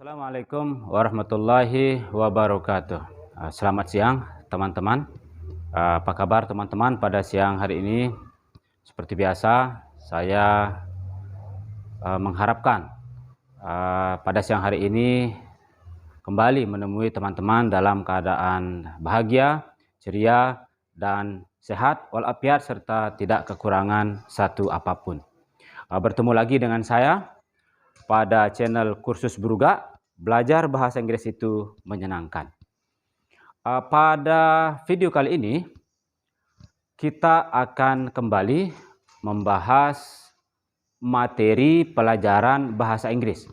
Assalamualaikum warahmatullahi wabarakatuh. Selamat siang teman-teman. Apa kabar teman-teman pada siang hari ini? Seperti biasa, saya mengharapkan pada siang hari ini kembali menemui teman-teman dalam keadaan bahagia, ceria, dan sehat walafiat serta tidak kekurangan satu apapun. Bertemu lagi dengan saya pada channel Kursus Bruga, belajar bahasa Inggris itu menyenangkan. Pada video kali ini, kita akan kembali membahas materi pelajaran bahasa Inggris.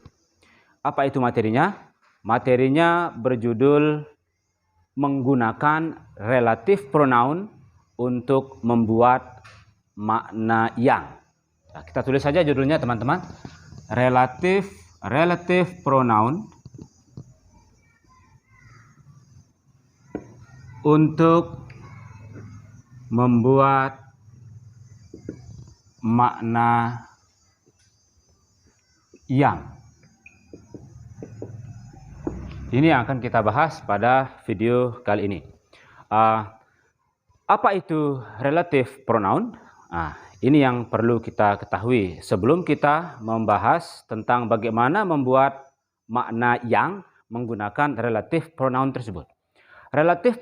Apa itu materinya? Materinya berjudul menggunakan relative pronoun untuk membuat makna yang. Nah, kita tulis saja judulnya teman-teman. Relative pronoun untuk membuat makna yang. Ini yang akan kita bahas pada video kali ini. Apa itu relative pronoun? Ini yang perlu kita ketahui sebelum kita membahas tentang bagaimana membuat makna yang menggunakan relative pronoun tersebut. Relative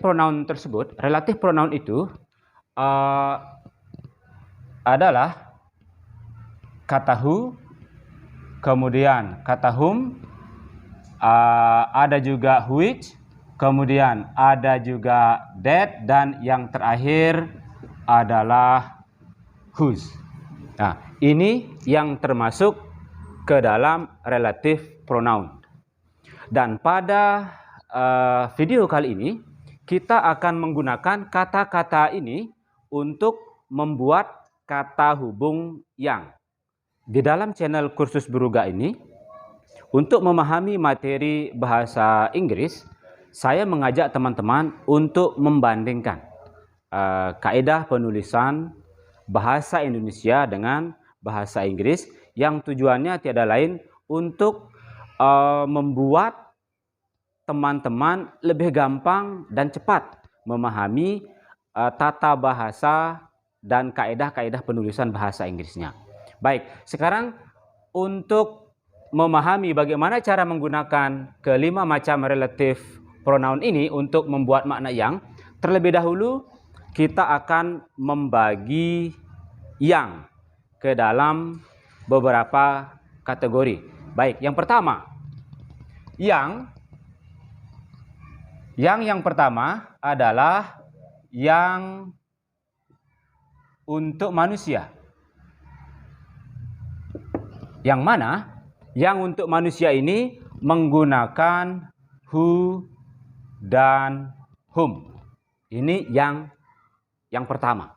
pronoun itu adalah kata who, kemudian kata whom, ada juga which, kemudian ada juga that, dan yang terakhir adalah whose. Nah, ini yang termasuk ke dalam relative pronoun. Dan pada video kali ini, kita akan menggunakan kata-kata ini untuk membuat kata hubung yang. Di dalam channel Kursus Bruga ini, untuk memahami materi bahasa Inggris, saya mengajak teman-teman untuk membandingkan kaidah penulisan bahasa Indonesia dengan bahasa Inggris yang tujuannya tiada lain untuk membuat teman-teman lebih gampang dan cepat memahami tata bahasa dan kaidah-kaidah penulisan bahasa Inggrisnya. Baik, sekarang untuk memahami bagaimana cara menggunakan kelima macam relative pronoun ini untuk membuat makna yang, terlebih dahulu kita akan membagi yang ke dalam beberapa kategori. Baik, yang pertama, yang pertama adalah yang untuk manusia. Yang mana yang untuk manusia ini menggunakan who dan whom. Ini yang pertama.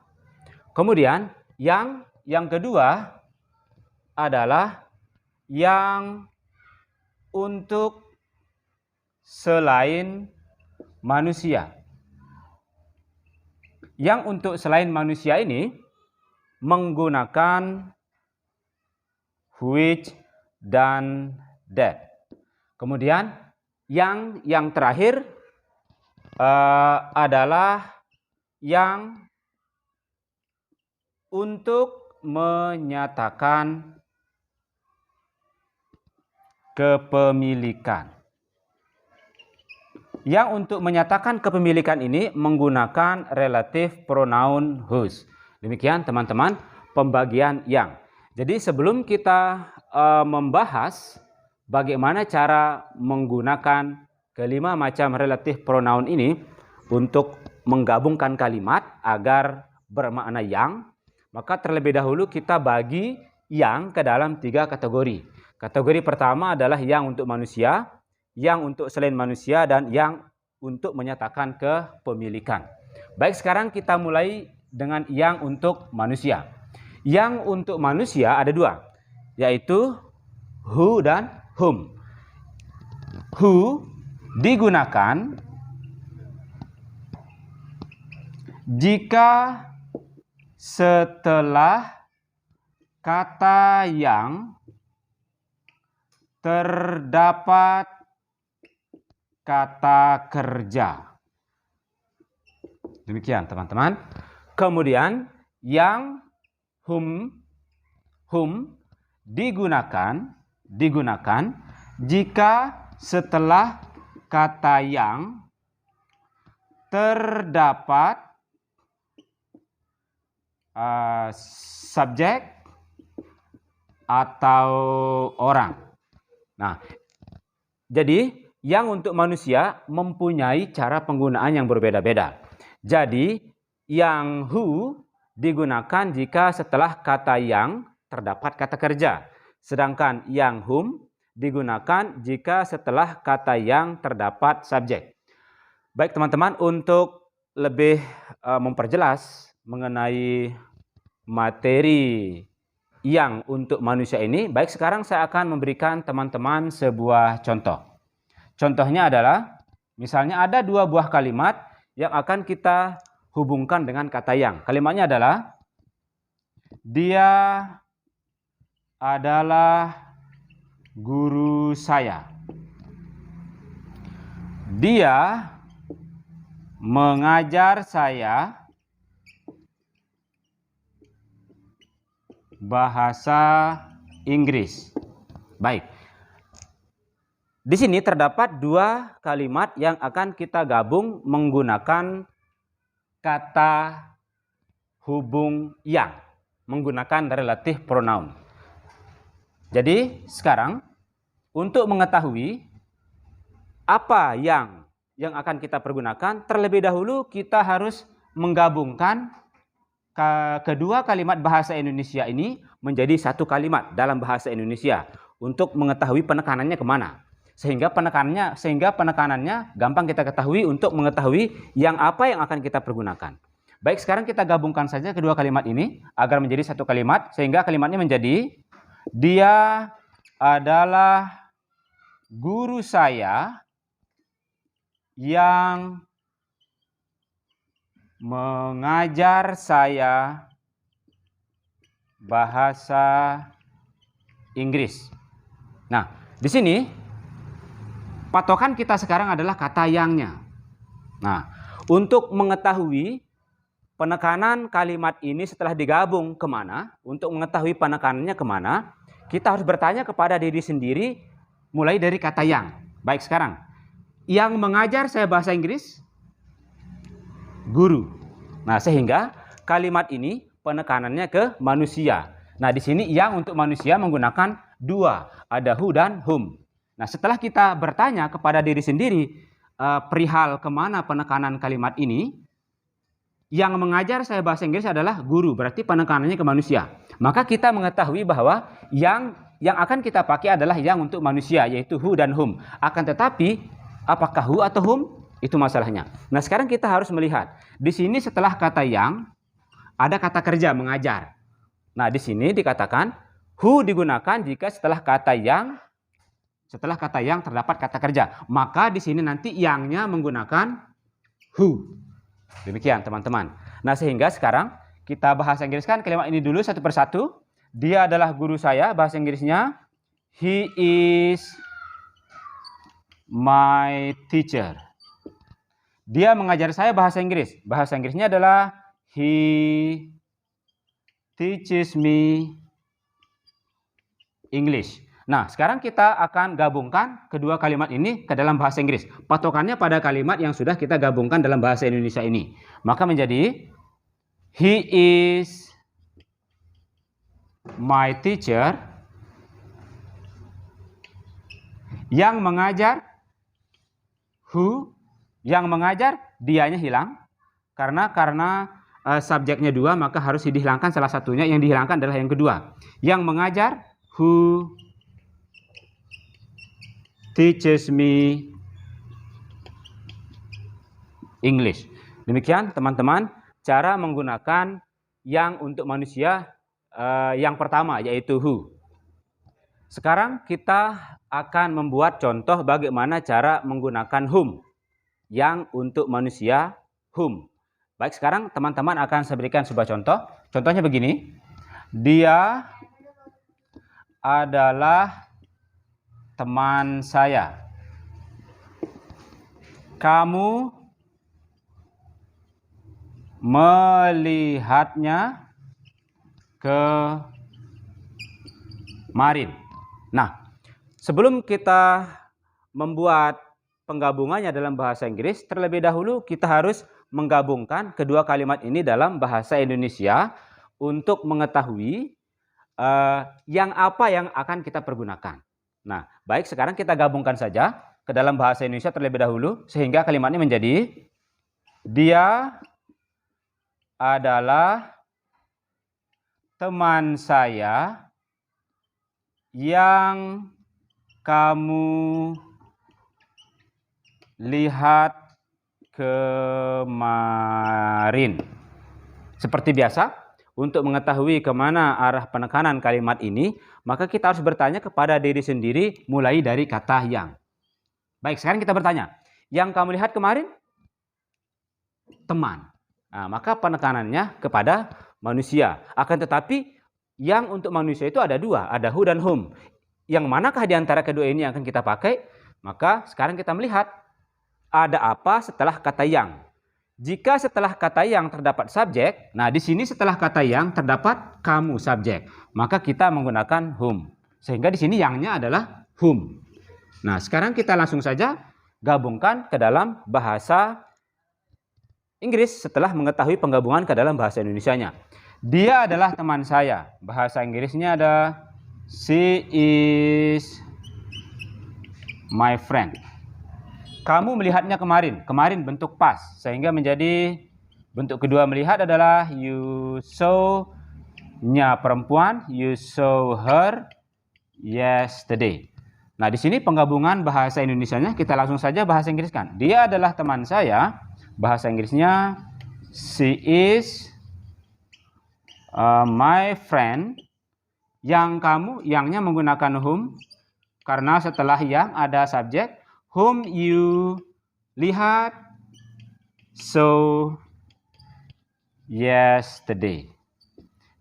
Kemudian yang kedua adalah yang untuk selain manusia. Yang untuk selain manusia ini menggunakan which dan that. Kemudian yang terakhir adalah yang untuk menyatakan kepemilikan. Yang untuk menyatakan kepemilikan ini menggunakan relative pronoun whose. Demikian teman-teman pembagian yang. Jadi sebelum kita membahas bagaimana cara menggunakan kelima macam relative pronoun ini untuk menggabungkan kalimat agar bermakna yang, maka terlebih dahulu kita bagi yang ke dalam 3 kategori. Kategori pertama adalah yang untuk manusia, yang untuk selain manusia, dan yang untuk menyatakan kepemilikan. Baik, sekarang kita mulai dengan yang untuk manusia. Yang untuk manusia ada 2, yaitu who dan whom. Who digunakan jika setelah kata yang terdapat kata kerja. Demikian teman-teman. Kemudian yang whom digunakan jika setelah kata yang terdapat subjek atau orang. Nah, jadi yang untuk manusia mempunyai cara penggunaan yang berbeda-beda. Jadi yang who digunakan jika setelah kata yang terdapat kata kerja. Sedangkan yang whom digunakan jika setelah kata yang terdapat subjek. Baik teman-teman, untuk lebih memperjelas mengenai materi yang untuk manusia ini, baik sekarang saya akan memberikan teman-teman sebuah contoh. Contohnya adalah, misalnya ada dua buah kalimat yang akan kita hubungkan dengan kata yang. Kalimatnya adalah, dia adalah guru saya. Dia mengajar saya bahasa Inggris. Baik. Di sini terdapat dua kalimat yang akan kita gabung menggunakan kata hubung yang, menggunakan relatif pronoun. Jadi sekarang untuk mengetahui apa yang akan kita pergunakan, terlebih dahulu kita harus menggabungkan kedua kalimat bahasa Indonesia ini menjadi satu kalimat dalam bahasa Indonesia untuk mengetahui penekanannya kemana. Sehingga penekanannya gampang kita ketahui untuk mengetahui yang apa yang akan kita pergunakan. Baik, sekarang kita gabungkan saja kedua kalimat ini agar menjadi satu kalimat, sehingga kalimatnya menjadi, dia adalah guru saya yang mengajar saya bahasa Inggris. Nah, di sini patokan kita sekarang adalah kata yangnya. Nah, untuk mengetahui penekanan kalimat ini setelah digabung kemana, untuk mengetahui penekanannya kemana, kita harus bertanya kepada diri sendiri mulai dari kata yang. Baik, sekarang, yang mengajar saya bahasa Inggris, guru. Nah, sehingga kalimat ini penekanannya ke manusia. Nah, di sini yang untuk manusia menggunakan dua, ada who dan whom. Nah, setelah kita bertanya kepada diri sendiri perihal kemana penekanan kalimat ini, yang mengajar saya bahasa Inggris adalah guru, berarti penekanannya ke manusia. Maka kita mengetahui bahwa yang akan kita pakai adalah yang untuk manusia, yaitu who dan whom. Akan tetapi, apakah who atau whom? Itu masalahnya. Nah, sekarang kita harus melihat. Di sini setelah kata yang, ada kata kerja, mengajar. Nah, di sini dikatakan, who digunakan jika setelah kata yang terdapat kata kerja. Maka di sini nanti yangnya menggunakan who. Demikian teman-teman. Nah, sehingga sekarang kita bahasa Inggriskan kalimat ini dulu satu persatu. Dia adalah guru saya, bahasa Inggrisnya he is my teacher. Dia mengajar saya bahasa Inggris. Bahasa Inggrisnya adalah he teaches me English. Nah, sekarang kita akan gabungkan kedua kalimat ini ke dalam bahasa Inggris. Patokannya pada kalimat yang sudah kita gabungkan dalam bahasa Indonesia ini. Maka menjadi, he is my teacher. Yang mengajar, who. Yang mengajar, dianya hilang. Karena subjeknya dua, maka harus dihilangkan salah satunya. Yang dihilangkan adalah yang kedua. Yang mengajar, who teaches me English. Demikian teman-teman cara menggunakan yang untuk manusia yang pertama, yaitu who. Sekarang kita akan membuat contoh bagaimana cara menggunakan whom yang untuk manusia whom. Baik, sekarang teman-teman akan saya berikan sebuah contoh. Contohnya begini. Dia adalah teman saya. Kamu melihatnya kemarin. Nah, sebelum kita membuat penggabungannya dalam bahasa Inggris, terlebih dahulu kita harus menggabungkan kedua kalimat ini dalam bahasa Indonesia untuk mengetahui yang apa yang akan kita pergunakan. Nah, baik, sekarang kita gabungkan saja ke dalam bahasa Indonesia terlebih dahulu, sehingga kalimatnya menjadi, dia adalah teman saya yang kamu lihat kemarin. Seperti biasa, untuk mengetahui kemana arah penekanan kalimat ini, maka kita harus bertanya kepada diri sendiri mulai dari kata yang. Baik, sekarang kita bertanya, yang kamu lihat kemarin? Teman. Nah, maka penekanannya kepada manusia. Akan tetapi, yang untuk manusia itu ada dua, ada who dan whom. Yang manakah di antara kedua ini yang akan kita pakai? Maka sekarang kita melihat, ada apa setelah kata yang. Jika setelah kata yang terdapat subjek, nah di sini setelah kata yang terdapat kamu subjek, maka kita menggunakan whom. Sehingga di sini yangnya adalah whom. Nah, sekarang kita langsung saja gabungkan ke dalam bahasa Inggris setelah mengetahui penggabungan ke dalam bahasa Indonesianya. Dia adalah teman saya. Bahasa Inggrisnya ada she is my friend. Kamu melihatnya kemarin. Kemarin bentuk past, sehingga menjadi bentuk kedua melihat adalah you saw-nya perempuan, you saw her yesterday. Nah, di sini penggabungan bahasa Indonesianya kita langsung saja bahasa Inggriskan. Dia adalah teman saya. Bahasa Inggrisnya she is my friend. Yang kamu, yangnya menggunakan whom, karena setelah yang ada subjek. Whom you lihat saw yesterday.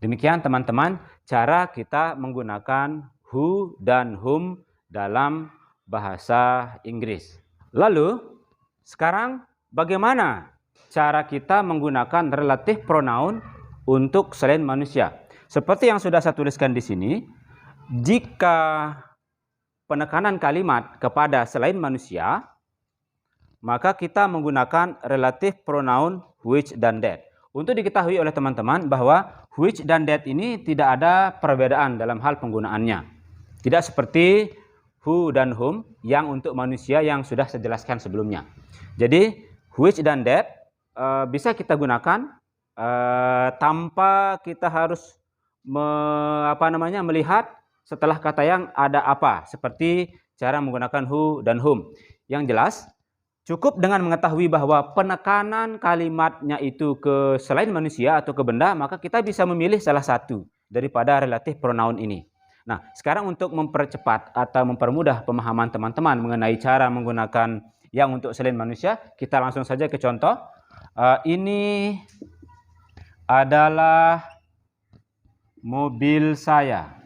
Demikian teman-teman cara kita menggunakan who dan whom dalam bahasa Inggris. Lalu sekarang bagaimana cara kita menggunakan relative pronoun untuk selain manusia? Seperti yang sudah saya tuliskan di sini, jika penekanan kalimat kepada selain manusia, maka kita menggunakan relative pronoun which dan that. Untuk diketahui oleh teman-teman bahwa which dan that ini tidak ada perbedaan dalam hal penggunaannya. Tidak seperti who dan whom yang untuk manusia yang sudah saya jelaskan sebelumnya. Jadi which dan that bisa kita gunakan tanpa kita harus melihat setelah kata yang ada apa, seperti cara menggunakan who dan whom. Yang jelas, cukup dengan mengetahui bahwa penekanan kalimatnya itu ke selain manusia atau ke benda, maka kita bisa memilih salah satu daripada relative pronoun ini. Nah, sekarang untuk mempercepat atau mempermudah pemahaman teman-teman mengenai cara menggunakan yang untuk selain manusia, kita langsung saja ke contoh. Ini adalah mobil saya.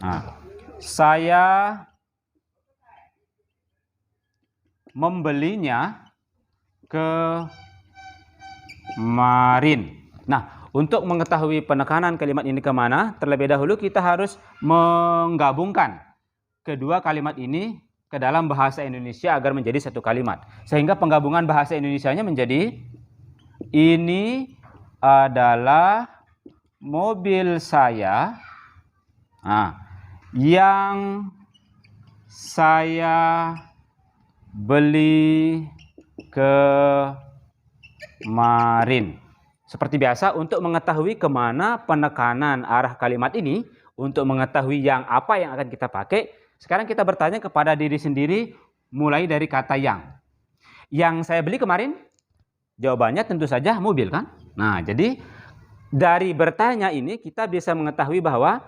Nah, saya membelinya kemarin. Nah, untuk mengetahui penekanan kalimat ini kemana, terlebih dahulu kita harus menggabungkan kedua kalimat ini ke dalam bahasa Indonesia agar menjadi satu kalimat. Sehingga penggabungan bahasa Indonesianya menjadi, ini adalah mobil saya. Nah, yang saya beli kemarin. Seperti biasa, untuk mengetahui kemana penekanan arah kalimat ini, untuk mengetahui yang apa yang akan kita pakai, sekarang kita bertanya kepada diri sendiri mulai dari kata yang. Yang saya beli kemarin, jawabannya tentu saja mobil kan? Nah, jadi dari bertanya ini kita bisa mengetahui bahwa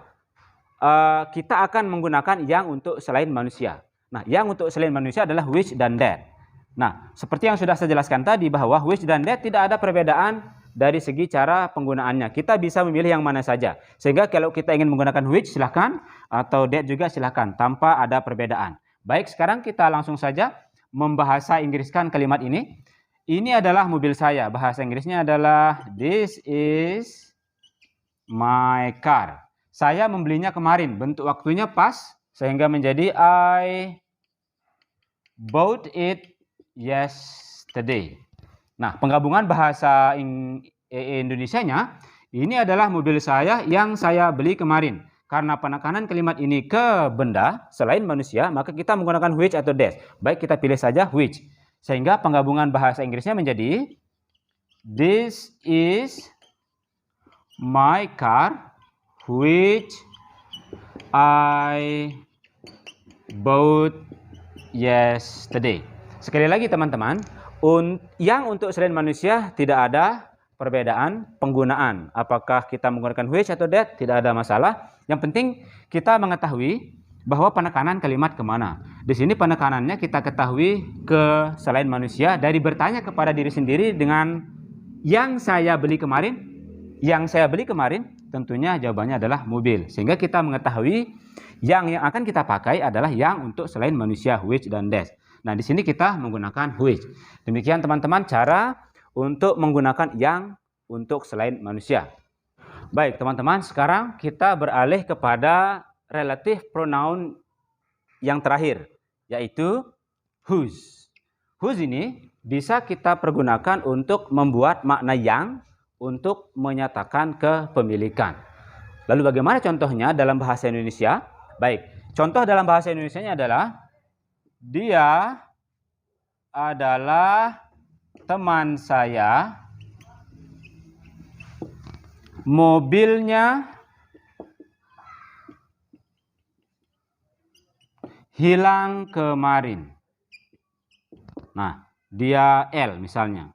kita akan menggunakan yang untuk selain manusia. Nah, yang untuk selain manusia adalah which dan that. Nah, seperti yang sudah saya jelaskan tadi bahwa which dan that tidak ada perbedaan dari segi cara penggunaannya. Kita bisa memilih yang mana saja. Sehingga kalau kita ingin menggunakan which silahkan, atau that juga silahkan, tanpa ada perbedaan. Baik, sekarang kita langsung saja membahasa Inggriskan kalimat ini. Ini adalah mobil saya. Bahasa Inggrisnya adalah this is my car. Saya membelinya kemarin. Bentuk waktunya pas sehingga menjadi I bought it yesterday. Nah, penggabungan bahasa Indonesianya, ini adalah mobil saya yang saya beli kemarin. Karena penekanan kalimat ini ke benda selain manusia, maka kita menggunakan which atau dash. Baik, kita pilih saja which. Sehingga penggabungan bahasa Inggrisnya menjadi this is my car which I bought yesterday. Sekali lagi teman-teman, yang untuk selain manusia tidak ada perbedaan penggunaan. Apakah kita menggunakan which atau that, tidak ada masalah. Yang penting kita mengetahui bahwa penekanan kalimat kemana. Di sini penekanannya kita ketahui ke selain manusia dari bertanya kepada diri sendiri dengan yang saya beli kemarin. Yang saya beli kemarin tentunya jawabannya adalah mobil. Sehingga kita mengetahui yang akan kita pakai adalah yang untuk selain manusia, which dan dash. Nah, di sini kita menggunakan which. Demikian teman-teman cara untuk menggunakan yang untuk selain manusia. Baik teman-teman, sekarang kita beralih kepada relative pronoun yang terakhir, yaitu whose. Whose ini bisa kita pergunakan untuk membuat makna yang untuk menyatakan kepemilikan. Lalu bagaimana contohnya dalam bahasa Indonesia? Baik, contoh dalam bahasa Indonesianya adalah dia adalah teman saya, mobilnya hilang kemarin. Nah, dia L misalnya.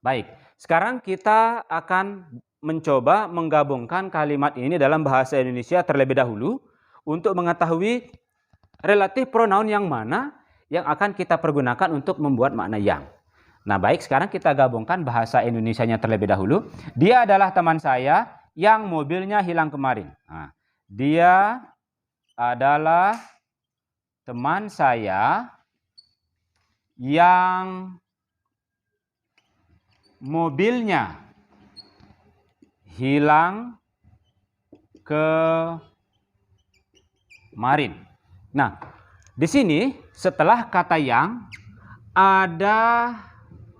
Baik, sekarang kita akan mencoba menggabungkan kalimat ini dalam bahasa Indonesia terlebih dahulu untuk mengetahui relatif pronoun yang mana yang akan kita pergunakan untuk membuat makna yang. Nah, baik, sekarang kita gabungkan bahasa Indonesianya terlebih dahulu. Dia adalah teman saya yang mobilnya hilang kemarin. Nah, dia adalah teman saya yang mobilnya hilang kemarin. Nah, di sini setelah kata yang ada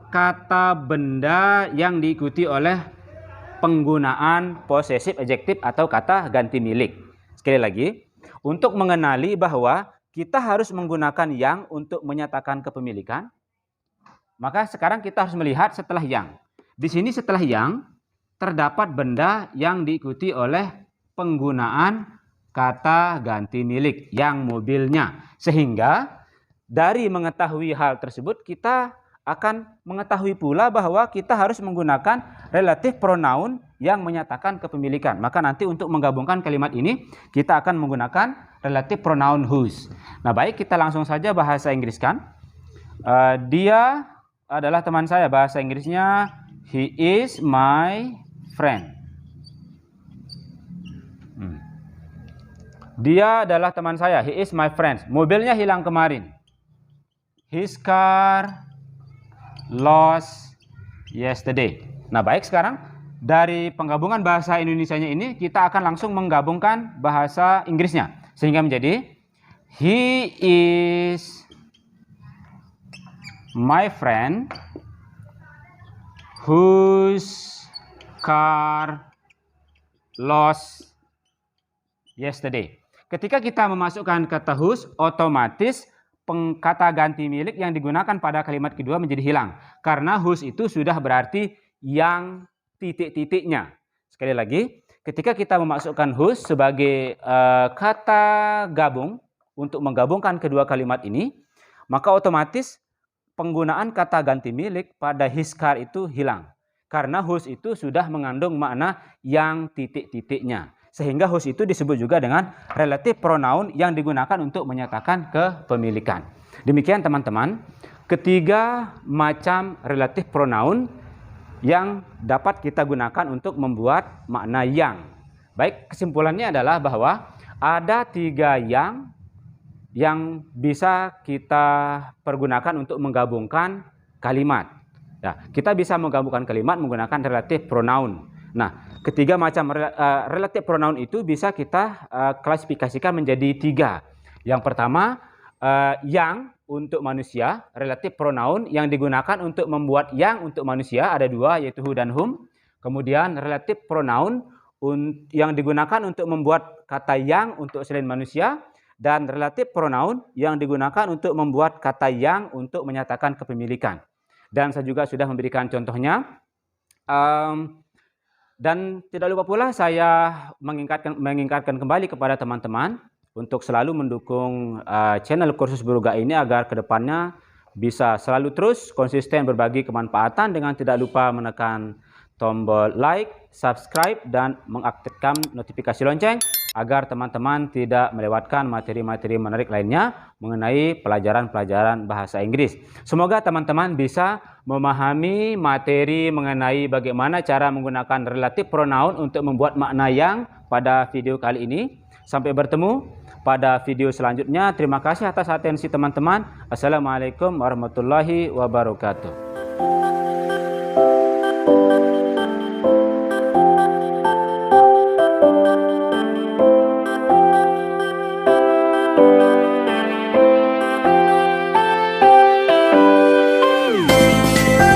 kata benda yang diikuti oleh penggunaan possessive adjective atau kata ganti milik. Sekali lagi, untuk mengenali bahwa kita harus menggunakan yang untuk menyatakan kepemilikan, maka sekarang kita harus melihat setelah yang. Di sini setelah yang terdapat benda yang diikuti oleh penggunaan kata ganti milik yang mobilnya. Sehingga dari mengetahui hal tersebut kita akan mengetahui pula bahwa kita harus menggunakan relative pronoun yang menyatakan kepemilikan. Maka nanti untuk menggabungkan kalimat ini kita akan menggunakan relative pronoun whose. Nah, baik, kita langsung saja bahasa Inggriskan. Dia adalah teman saya. Bahasa Inggrisnya he is my friend. Dia adalah teman saya. He is my friend. Mobilnya hilang kemarin. His car lost yesterday. Nah, baik, sekarang dari penggabungan bahasa Indonesianya ini kita akan langsung menggabungkan bahasa Inggrisnya. Sehingga menjadi he is my friend whose car lost yesterday. Ketika kita memasukkan kata whose, otomatis kata ganti milik yang digunakan pada kalimat kedua menjadi hilang. Karena whose itu sudah berarti yang titik-titiknya. Sekali lagi, ketika kita memasukkan whose sebagai kata gabung untuk menggabungkan kedua kalimat ini, maka otomatis penggunaan kata ganti milik pada his car itu hilang. Karena whose itu sudah mengandung makna yang titik-titiknya. Sehingga whose itu disebut juga dengan relative pronoun yang digunakan untuk menyatakan kepemilikan. Demikian teman-teman, ketiga macam relative pronoun yang dapat kita gunakan untuk membuat makna yang. Baik, kesimpulannya adalah bahwa ada tiga yang yang bisa kita pergunakan untuk menggabungkan kalimat. Ya, kita bisa menggabungkan kalimat menggunakan relative pronoun. Nah, ketiga macam relative pronoun itu bisa kita klasifikasikan menjadi 3. Yang pertama, yang untuk manusia, relative pronoun yang digunakan untuk membuat yang untuk manusia ada 2, yaitu who dan whom. Kemudian relative pronoun yang digunakan untuk membuat kata yang untuk selain manusia, dan relative pronoun yang digunakan untuk membuat kata yang untuk menyatakan kepemilikan. Dan saya juga sudah memberikan contohnya. Dan tidak lupa pula saya mengingatkan kembali kepada teman-teman untuk selalu mendukung channel Kursus Beruga ini agar kedepannya bisa selalu terus konsisten berbagi kemanfaatan dengan tidak lupa menekan tombol like, subscribe, dan mengaktifkan notifikasi lonceng agar teman-teman tidak melewatkan materi-materi menarik lainnya mengenai pelajaran-pelajaran bahasa Inggris. Semoga teman-teman bisa memahami materi mengenai bagaimana cara menggunakan relative pronoun untuk membuat makna yang pada video kali ini. Sampai bertemu pada video selanjutnya. Terima kasih atas atensi teman-teman. Assalamualaikum warahmatullahi wabarakatuh.